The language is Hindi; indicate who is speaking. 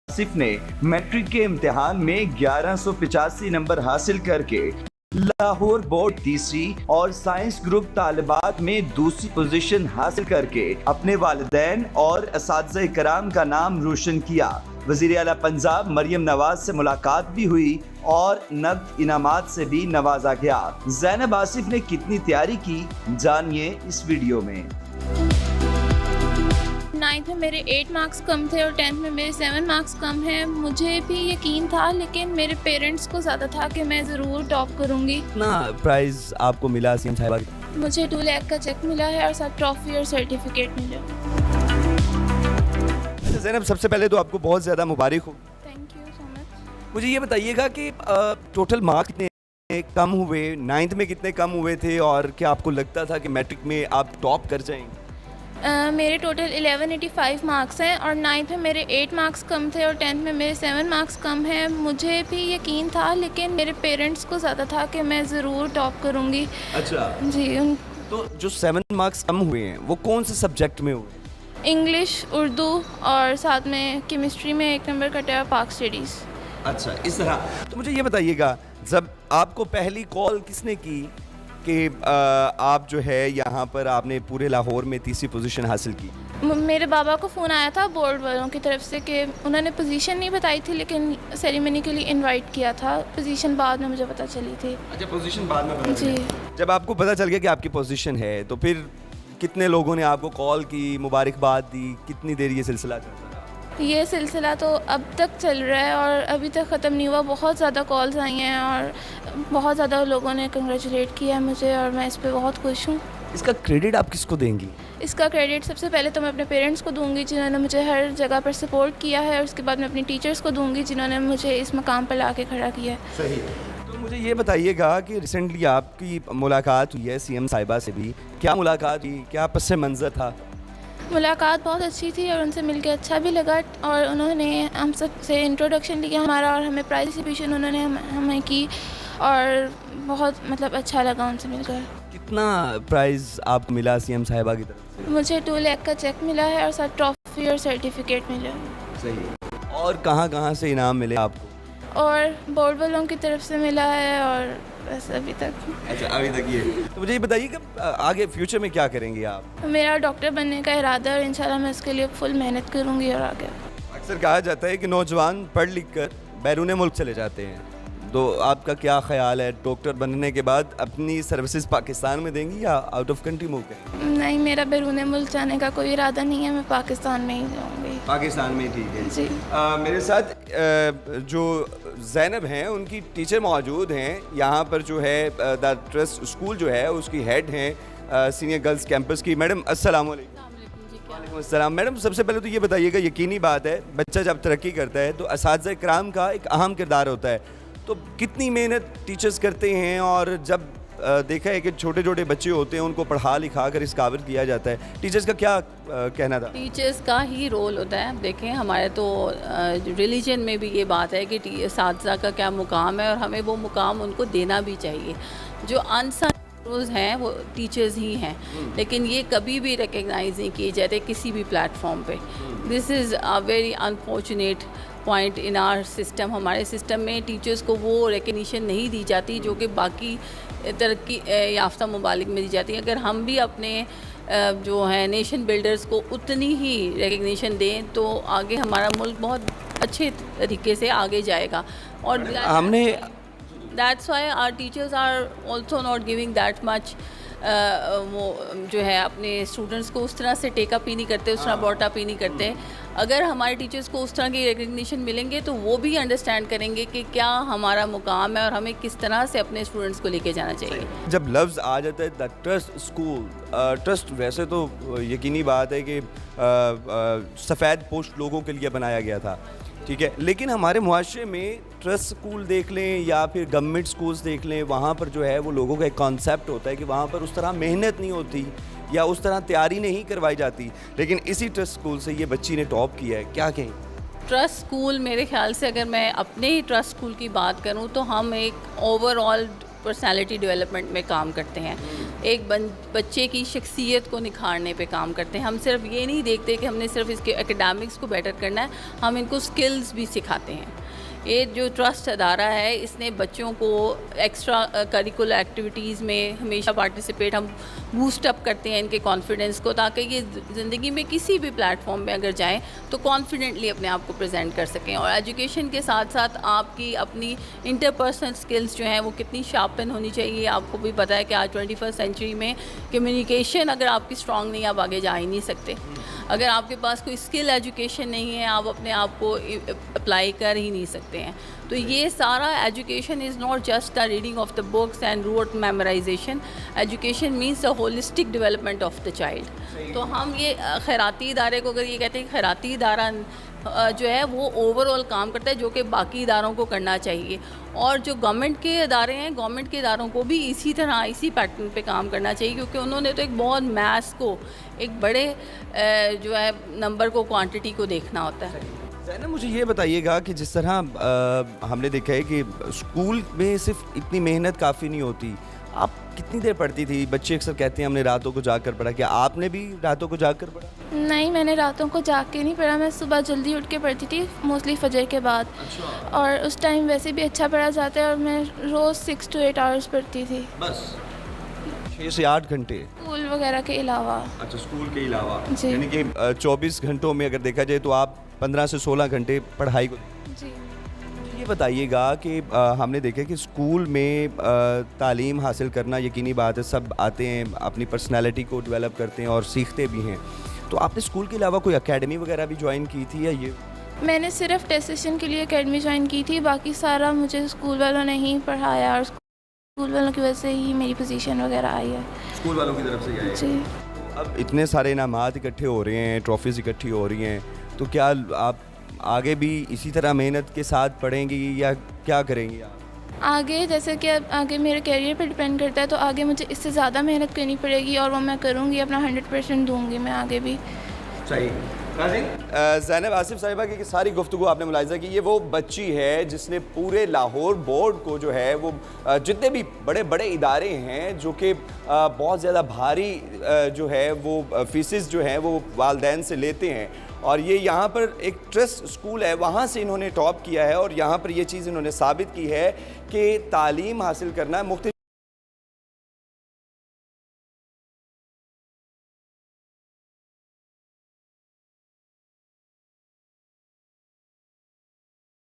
Speaker 1: आसिफ ने मैट्रिक के इम्तिहान में 1185 नंबर हासिल करके लाहौर बोर्ड तीसरी और साइंस ग्रुप तालिबात में दूसरी पोजीशन हासिल करके अपने वालिदैन और असातिज़ा कराम का नाम रोशन किया। वज़ीर आला पंजाब मरियम नवाज से मुलाकात भी हुई और नकद इनामात से भी नवाजा गया। ज़ैनब आसिफ ने कितनी तैयारी की, जानिए इस वीडियो में।
Speaker 2: 9th में मेरे 8 मार्क्स कम थे और 10th में मेरे 7 मार्क्स कम हैं। मुझे भी यकीन था, लेकिन मेरे पेरेंट्स को ज़्यादा था कि मैं ज़रूर टॉप करूँगी।
Speaker 3: कितना प्राइज़ आपको मिला सीएम साहिबा?
Speaker 2: मुझे 2 लाख का चेक मिला है और साथ ट्रॉफी और सर्टिफिकेट मिला।
Speaker 3: ज़ैनब, सबसे पहले तो आपको बहुत ज़्यादा मुबारक हो।
Speaker 2: Thank you so much.
Speaker 3: मुझे ये बताइएगा कि टोटल मार्क्स कितने कम हुए, 9th में कितने कम हुए थे और क्या आपको लगता था कि मैट्रिक में आप टॉप कर जाएंगे?
Speaker 2: मेरे टोटल 1185 मार्क्स हैं और 9th में मेरे 8 मार्क्स कम थे और 10th में मेरे 7 मार्क्स कम हैं। मुझे भी यकीन था, लेकिन मेरे पेरेंट्स को ज़्यादा था कि मैं ज़रूर टॉप करूँगी।
Speaker 3: अच्छा
Speaker 2: जी।
Speaker 3: तो जो 7 मार्क्स कम हुए हैं वो कौन से सब्जेक्ट में हुए?
Speaker 2: इंग्लिश, उर्दू और साथ में केमिस्ट्री में 1 नंबर कटा, पाक स्टडीज़।
Speaker 3: अच्छा, इस तरह। तो मुझे ये बताइएगा, जब आपको पहली कॉल किसने की कि आप जो है यहाँ पर आपने पूरे लाहौर में तीसरी पोजीशन हासिल की?
Speaker 2: मेरे बाबा को फ़ोन आया था बोर्ड वालों की तरफ से कि उन्होंने पोजीशन नहीं बताई थी, लेकिन सेरेमनी के लिए इनवाइट किया था। पोजीशन बाद में मुझे पता चली थी।
Speaker 3: अच्छा, पोजीशन बाद में पता
Speaker 2: जी।
Speaker 3: चली। जब आपको पता चल गया कि आपकी पोजीशन है तो फिर कितने लोगों ने आपको कॉल की, मुबारकबाद दी? कितनी देर ये सिलसिला चलता रहा?
Speaker 2: ये सिलसिला तो अब तक चल रहा है और अभी तक ख़त्म नहीं हुआ। बहुत ज़्यादा कॉल्स आई हैं और बहुत ज़्यादा लोगों ने कंग्रेचुलेट किया है मुझे और मैं इस पे बहुत खुश हूँ।
Speaker 3: इसका क्रेडिट आप किसको देंगी?
Speaker 2: इसका क्रेडिट सबसे पहले तो मैं अपने पेरेंट्स को दूंगी, जिन्होंने मुझे हर जगह पर सपोर्ट किया है, और उसके बाद मैं अपनी टीचर्स को दूंगी, जिन्होंने मुझे इस मकाम पर ला के खड़ा किया है।
Speaker 3: सही। तो मुझे ये बताइएगा कि रिसेंटली आपकी मुलाकात हुई है सीएम साहिबा से भी। क्या मुलाकात हुई, क्या पस मंज़र था?
Speaker 2: मुलाकात बहुत अच्छी थी और उनसे मिलकर अच्छा भी लगा और उन्होंने हम सब से इंट्रोडक्शन लिया हमारा और हमें प्राइज़ डिस्ट्रीब्यूशन उन्होंने हमें की और बहुत मतलब अच्छा लगा उनसे मिलकर।
Speaker 3: कितना प्राइज़ आपको मिला सीएम साहिबा की तरफ से?
Speaker 2: मुझे 2 लाख का चेक मिला है और साथ ट्रॉफी और सर्टिफिकेट मिला।
Speaker 3: सही। और कहाँ से इनाम मिले आपको?
Speaker 2: और बोर्ड वालों की तरफ से मिला है और बस अभी तक।
Speaker 3: अच्छा, अभी तक ये। तो मुझे ये बताइए कि आगे फ्यूचर में क्या करेंगे आप?
Speaker 2: मेरा डॉक्टर बनने का इरादा है और इंशाल्लाह मैं इसके लिए फुल मेहनत करूँगी और आगे।
Speaker 3: अक्सर कहा जाता है कि नौजवान पढ़ लिख कर बैरून मुल्क चले जाते हैं, तो आपका क्या ख्याल है, डॉक्टर बनने के बाद अपनी सर्विसेज पाकिस्तान में देंगी या आउट ऑफ कंट्री मूव करेंगी?
Speaker 2: नहीं, मेरा बैरून मुल्क जाने का कोई इरादा नहीं है। मैं पाकिस्तान में ही जाऊँगी।
Speaker 3: पाकिस्तान में? ठीक है
Speaker 2: जी।
Speaker 3: मेरे साथ जो ज़ैनब हैं उनकी टीचर मौजूद हैं यहाँ पर, जो है द ट्रस्ट स्कूल जो है उसकी हेड हैं सीनियर गर्ल्स कैंपस की। मैडम अस्सलाम वालेकुम। वालेकुम अस्सलाम। मैडम, सबसे पहले तो ये बताइएगा, यकीनी बात है बच्चा जब तरक्की करता है तो असातिज़ा कराम का एक अहम किरदार होता है, तो कितनी मेहनत टीचर्स करते हैं और जब देखा है कि छोटे छोटे बच्चे होते हैं उनको पढ़ा लिखा कर इस काबिल किया जाता है, टीचर्स का क्या कहना था?
Speaker 4: टीचर्स का ही रोल होता है। देखें, हमारे तो रिलीजन में भी ये बात है कि असातिज़ा का क्या मुकाम है और हमें वो मुकाम उनको देना भी चाहिए। जो अनसन हीरोज़ हैं वो टीचर्स ही हैं, लेकिन ये कभी भी रिकग्नाइज नहीं किए जाते किसी भी प्लेटफॉर्म पे। This is a very unfortunate point in our system. हमारे सिस्टम में टीचर्स को वो रिकग्निशन नहीं दी जाती जो कि बाकी तरक्की याफ्ता ममालिक में दी जाती है। अगर हम भी अपने जो है नेशन बिल्डर्स को उतनी ही रिकग्निशन दें तो आगे हमारा मुल्क बहुत अच्छे तरीके से आगे जाएगा। और
Speaker 3: हमने
Speaker 4: that's why our teachers are also not giving that much. वो जो है अपने स्टूडेंट्स को उस तरह से टेकअप ही नहीं करते, उस तरह बॉटअप ही नहीं करते। अगर हमारे टीचर्स को उस तरह की रिकग्निशन मिलेंगे तो वो भी अंडरस्टैंड करेंगे कि क्या हमारा मुकाम है और हमें किस तरह से अपने स्टूडेंट्स को लेके जाना चाहिए।
Speaker 3: जब लफ्ज़ आ जाता है द ट्रस्ट स्कूल, ट्रस्ट वैसे तो यकीनी बात है कि सफ़ेद पोस्ट लोगों के लिए बनाया गया था, ठीक है, लेकिन हमारे मुआशरे में ट्रस्ट स्कूल देख लें या फिर गवर्नमेंट स्कूल्स देख लें, वहाँ पर जो है वो लोगों का एक कॉन्सेप्ट होता है कि वहाँ पर उस तरह मेहनत नहीं होती या उस तरह तैयारी नहीं करवाई जाती, लेकिन इसी ट्रस्ट स्कूल से ये बच्ची ने टॉप किया है। क्या कहें?
Speaker 4: ट्रस्ट स्कूल मेरे ख्याल से, अगर मैं अपने ही ट्रस्ट स्कूल की बात करूं तो हम एक ओवरऑल पर्सनालिटी डेवलपमेंट में काम करते हैं, एक बच्चे की शख्सियत को निखारने पे काम करते हैं। हम सिर्फ ये नहीं देखते कि हमने सिर्फ इसके एकेडमिक्स को बेटर करना है, हम इनको स्किल्स भी सिखाते हैं। ये जो ट्रस्ट अदारा है, इसने बच्चों को एक्स्ट्रा करिकुलर एक्टिविटीज़ में हमेशा पार्टिसिपेट, हम बूस्ट अप करते हैं इनके कॉन्फिडेंस को, ताकि ये ज़िंदगी में किसी भी प्लेटफॉर्म में अगर जाएं तो कॉन्फिडेंटली अपने आप को प्रेजेंट कर सकें। और एजुकेशन के साथ साथ आपकी अपनी इंटरपर्सनल स्किल्स जो हैं वो कितनी शार्पन होनी चाहिए। आपको भी पता है कि आज 21st सेंचुरी में कम्युनिकेशन अगर आपकी स्ट्रॉन्ग नहीं, आप आगे जा ही नहीं सकते। अगर आपके पास कोई स्किल एजुकेशन नहीं है, आप अपने आप को अप्लाई कर ही नहीं सकते हैं। तो ये सारा education is not just the reading of the books and wrote memorisation. Education means the holistic development of the child. तो हम ये खैराती इदारे को अगर ये कहते हैं कि खैराती इदारा जो है वो ओवरऑल काम करता है, जो कि बाकी इदारों को करना चाहिए। और जो गवर्नमेंट के इदारे हैं, गवर्नमेंट के इदारों को भी इसी तरह इसी पैटर्न पे काम करना चाहिए, क्योंकि उन्होंने तो एक बहुत मैथ्स को, एक बड़े जो है नंबर को, क्वांटिटी को देखना होता है।
Speaker 3: ज़ैनब, मुझे ये बताइएगा कि जिस तरह हमने देखा है कि स्कूल में सिर्फ इतनी मेहनत काफ़ी नहीं होती, आप कितनी देर पढ़ती थी? बच्चे अक्सर कहते हैं हमने रातों को जाग कर पढ़ा, क्या आपने भी रातों को जाग कर पढ़ा?
Speaker 2: नहीं, मैंने रातों को जाग के नहीं पढ़ा, मैं सुबह जल्दी उठ के पढ़ती थी, मोस्टली फजर के बाद।
Speaker 3: अच्छा।
Speaker 2: और उस टाइम वैसे भी अच्छा पढ़ा जाता है, और मैं रोज़ 6 to 8 आवर्स पढ़ती थी,
Speaker 3: बस 6 से 8 घंटे?
Speaker 2: स्कूल वगैरह के अलावा।
Speaker 3: अच्छा, स्कूल के अलावा।
Speaker 2: जी।
Speaker 3: यानी कि 24 घंटों में अगर देखा जाए तो आप 15 से 16 घंटे पढ़ाई को।
Speaker 2: जी।
Speaker 3: ये बताइएगा कि हमने देखा कि स्कूल में तालीम हासिल करना यकीनी बात है, सब आते हैं, अपनी पर्सनालिटी को डेवलप करते हैं और सीखते भी हैं। तो आपने स्कूल के अलावा कोई एकेडमी वगैरह भी ज्वाइन की थी या ये?
Speaker 2: मैंने सिर्फ टेस्ट सेशन के लिए एकेडमी ज्वाइन की थी, बाकी सारा मुझे स्कूल वालों ने ही पढ़ाया, और स्कूल वालों की वजह से ही मेरी पोजीशन वगैरह आई है।
Speaker 3: स्कूल वालों की तरफ से ही आई है?
Speaker 2: जी।
Speaker 3: अब इतने सारे इनामात इकट्ठे हो रहे हैं, ट्रॉफीज़ इकट्ठी हो रही हैं, तो क्या आप आगे भी इसी तरह मेहनत के साथ पढ़ेंगी या क्या करेंगी आप?
Speaker 2: आगे जैसे कि अब आगे मेरे करियर पे डिपेंड करता है, तो आगे मुझे इससे ज़्यादा मेहनत करनी पड़ेगी, और वो मैं करूँगी, अपना 100% दूँगी मैं आगे भी।
Speaker 3: सही। ज़ैनब आसिफ साहिबा की सारी गुफ्तगू आपने मुलाहिज़ा की, ये वो बच्ची है जिसने पूरे लाहौर बोर्ड को जो है वो जितने भी बड़े बड़े इदारे हैं जो कि बहुत ज़्यादा भारी जो है वो फीसिस जो हैं वो वालदैन से लेते हैं, और ये यहाँ पर एक ट्रस्ट स्कूल है, वहाँ से इन्होंने टॉप किया है, और यहाँ पर ये चीज़ इन्होंने साबित की है कि तालीम हासिल करना मुख्तलिफ